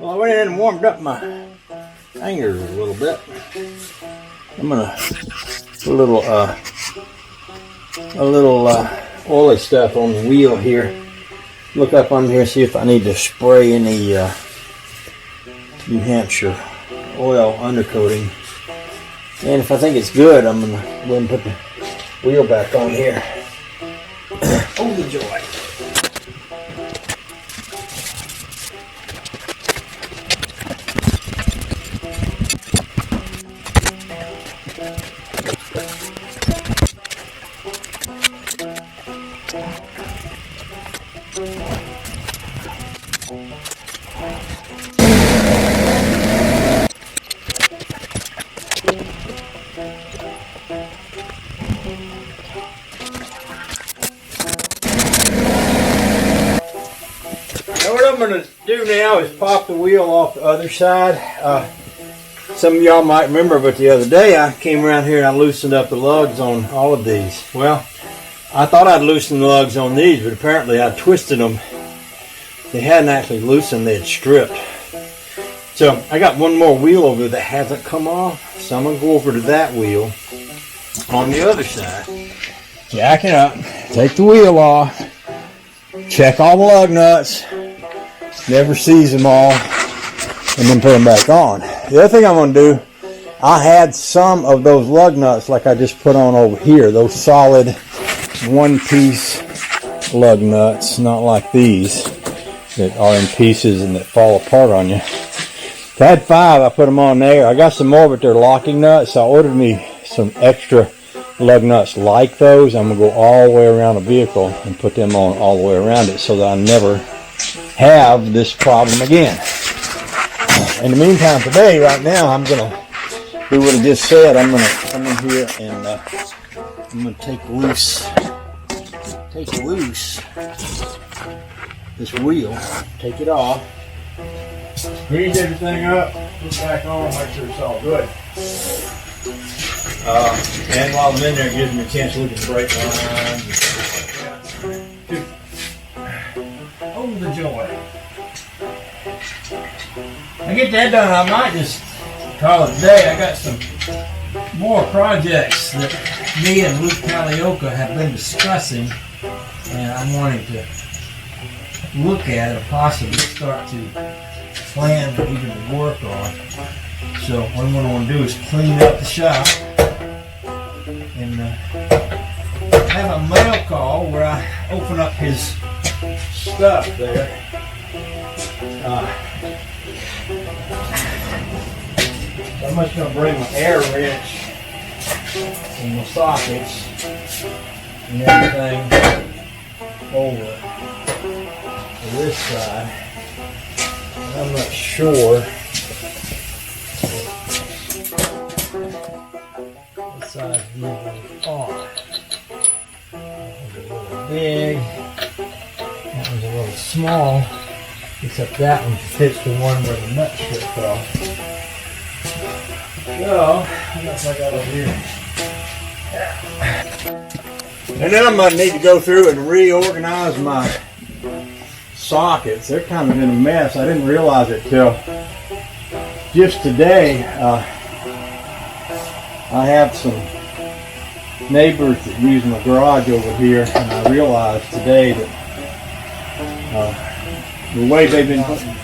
Well, I went in and warmed up my hangers a little bit. I'm gonna put a little oily stuff on the wheel here. Look up under here, see if I need to spray any New Hampshire oil undercoating. And if I think it's good, I'm gonna go and put the wheel back on here. Oh, the joy. What I'm going to do now is pop the wheel off the other side. Some of y'all might remember, but the other day I came around here and I loosened up the lugs on all of these. Well, I thought I'd loosen the lugs on these, but apparently I twisted them. They hadn't actually loosened, they had stripped. So I got one more wheel over there that hasn't come off, so I'm going to go over to that wheel on the other side. Jack it up, take the wheel off, check all the lug nuts. Never sees them all, and then put them back on. The other thing I'm going to do, I had some of those lug nuts like I just put on over here, those solid one-piece lug nuts, not like these that are in pieces and that fall apart on you. So I had 5, I put them on there. I got some more, but they're locking nuts, so I ordered me some extra lug nuts like those. I'm going to go all the way around the vehicle and put them on all the way around it so that I never have this problem again. In the meantime, today, right now, I'm gonna do what I just said. I'm gonna come in here and I'm gonna take loose this wheel, take it off, grease everything up, put it back on, make sure it's all good. And while I'm in there, it gives me a chance to look at the brake line. Oh, the joy. I get that done, I might just call it a day. I got some more projects that me and Luke Calioka have been discussing, and I'm wanting to look at and possibly start to plan and even work on. So what I'm going to want to do is clean up the shop and have a mail call where I open up his stuff there. I'm just going to bring my air wrench and my sockets and everything over to this side. I'm not sure what size these ones are. That one's a little big. That one's a little small, except that one fits the one where the nut stripped off. So, what else I got over here? And then I'm going to need to go through and reorganize my sockets. They're kind of in a mess. I didn't realize it till just today. I have some neighbors that use my garage over here, and I realized today that the way they've been putting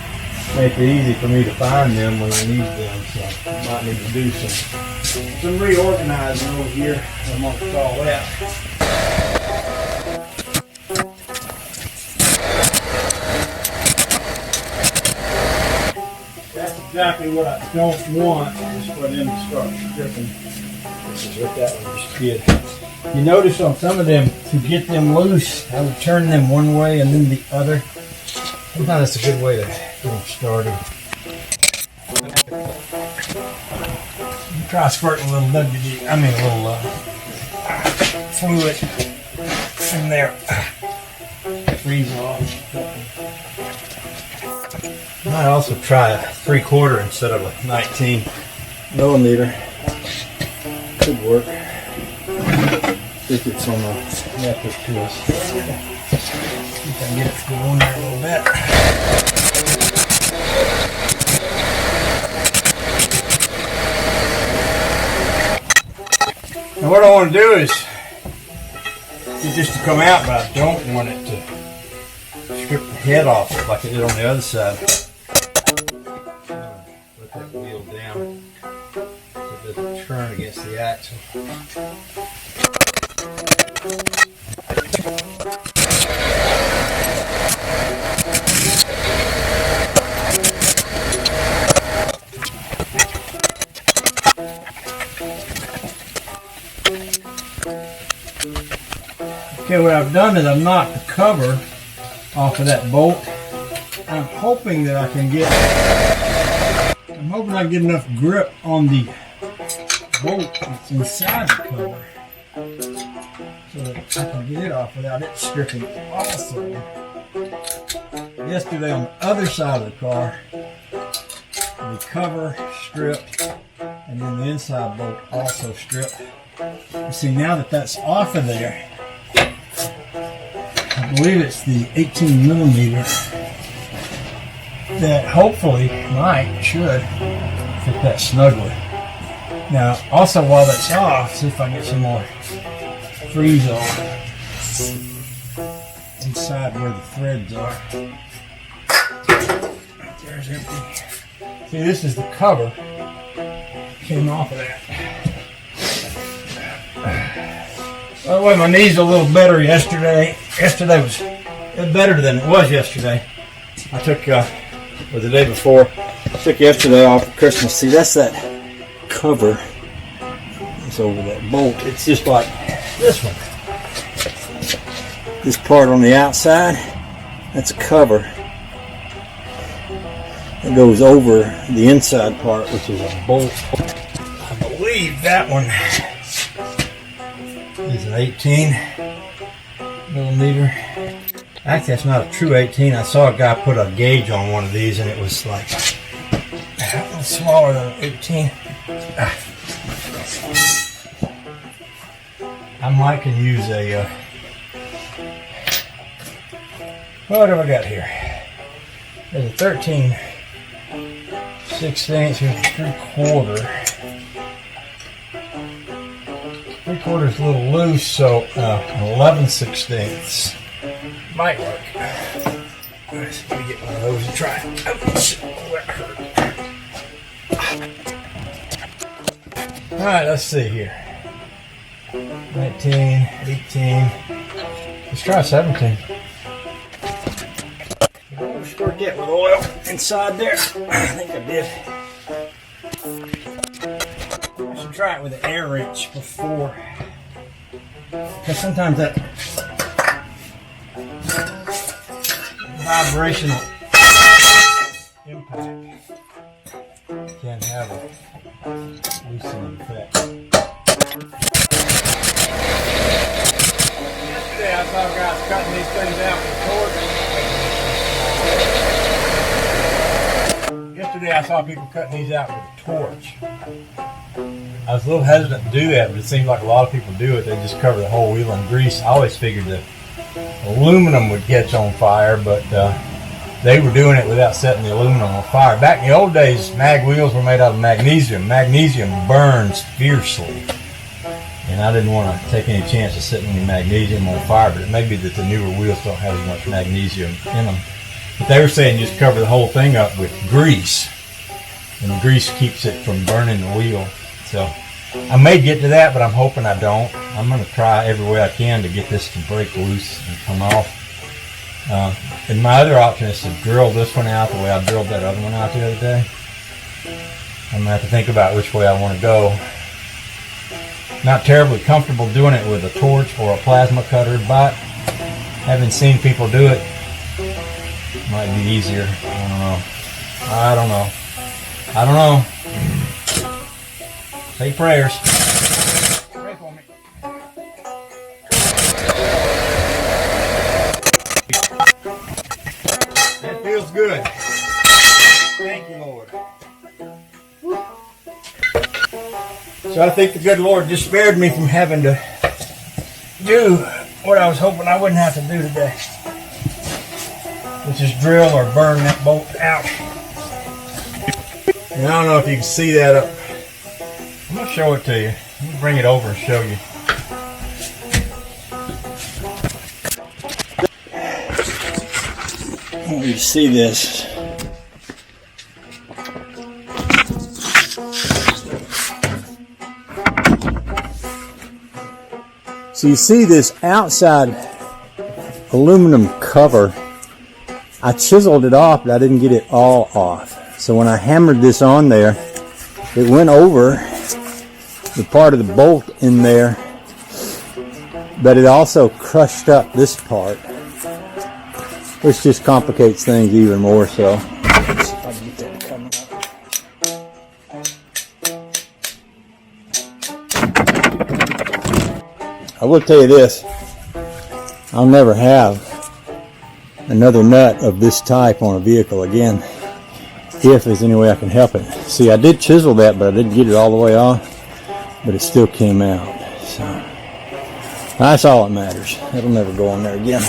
make it easy for me to find them when I need them, so I might need to do some reorganizing over here. I'm going to call that. That's exactly what I don't want, is for them to start stripping. This is what that one just did. You notice on some of them, to get them loose, I would turn them one way and then the other. Sometimes it's a good way to get them started. Try squirting a little fluid in there. Freeze off. Might also try a 3/4 instead of a 19 millimeter. Could work if it's on the method to us. See if I can get it to go in there a little bit. And what I want to do is get this to come out, but I don't want it to strip the head off like I did on the other side. Let that wheel down so it doesn't turn against the axle. Okay, what I've done is I've knocked the cover off of that bolt. I'm hoping that I can get enough grip on the bolt that's inside the cover so that I can get it off without it stripping also. Yesterday on the other side of the car, the cover stripped and then the inside bolt also stripped. You see, now that that's off of there, I believe it's the 18 millimeter that hopefully should fit that snugly. Now, also while that's off, see if I can get some more freeze on inside where the threads are. There's empty. See, this is the cover. Came off of that. By the way, my knee's a little better yesterday. Yesterday was better than it was yesterday. I took, or the day before, I took yesterday off for Christmas. See, that's that cover. It's over that bolt. It's just like this one. This part on the outside, that's a cover. It goes over the inside part, which is a bolt. I believe that one is an 18 millimeter. Actually, that's not a true 18. I saw a guy put a gauge on one of these and it was like a little smaller than an 18. I might can use a, what have I got here? There's a 13 16, here's a 3/4. 3/4 is a little loose, so 11/16 might work. Let me get one of those and try it. Ouch. Oh, that hurt. Alright, let's see here. 19, 18. Let's try 17. Squirt that with oil inside there. I think I did. I should try it with an air wrench before, because sometimes that vibrational impact can have a loosening effect. Yesterday I saw guys cutting these things out with cords. Yesterday I saw people cutting these out with a torch. I was a little hesitant to do that, but it seems like a lot of people do it. They just cover the whole wheel in grease. I always figured that aluminum would catch on fire, but they were doing it without setting the aluminum on fire. Back in the old days, mag wheels were made out of magnesium. Magnesium burns fiercely, and I didn't want to take any chance of setting any magnesium on fire, but it may be that the newer wheels don't have as much magnesium in them. But they were saying just cover the whole thing up with grease, and the grease keeps it from burning the wheel. So I may get to that, but I'm hoping I don't. I'm going to try every way I can to get this to break loose and come off. And my other option is to drill this one out the way I drilled that other one out the other day. I'm going to have to think about which way I want to go. Not terribly comfortable doing it with a torch or a plasma cutter, but having seen people do it, might be easier. I don't know. Say prayers. Pray for me. That feels good. Thank you, Lord. So I think the good Lord just spared me from having to do what I was hoping I wouldn't have to do today, which is drill or burn that bolt out. And I don't know if you can see that up. I'm going to show it to you. Let me bring it over and show you. I want you to see this. So you see this outside aluminum cover. I chiseled it off, but I didn't get it all off. So when I hammered this on there, it went over the part of the bolt in there, but it also crushed up this part, which just complicates things even more so. Let's see if I can get that to come up. I will tell you this, I'll never have another nut of this type on a vehicle again, if there's any way I can help it. See, I did chisel that, but I didn't get it all the way off, but it still came out. So that's all that matters. It'll never go on there again.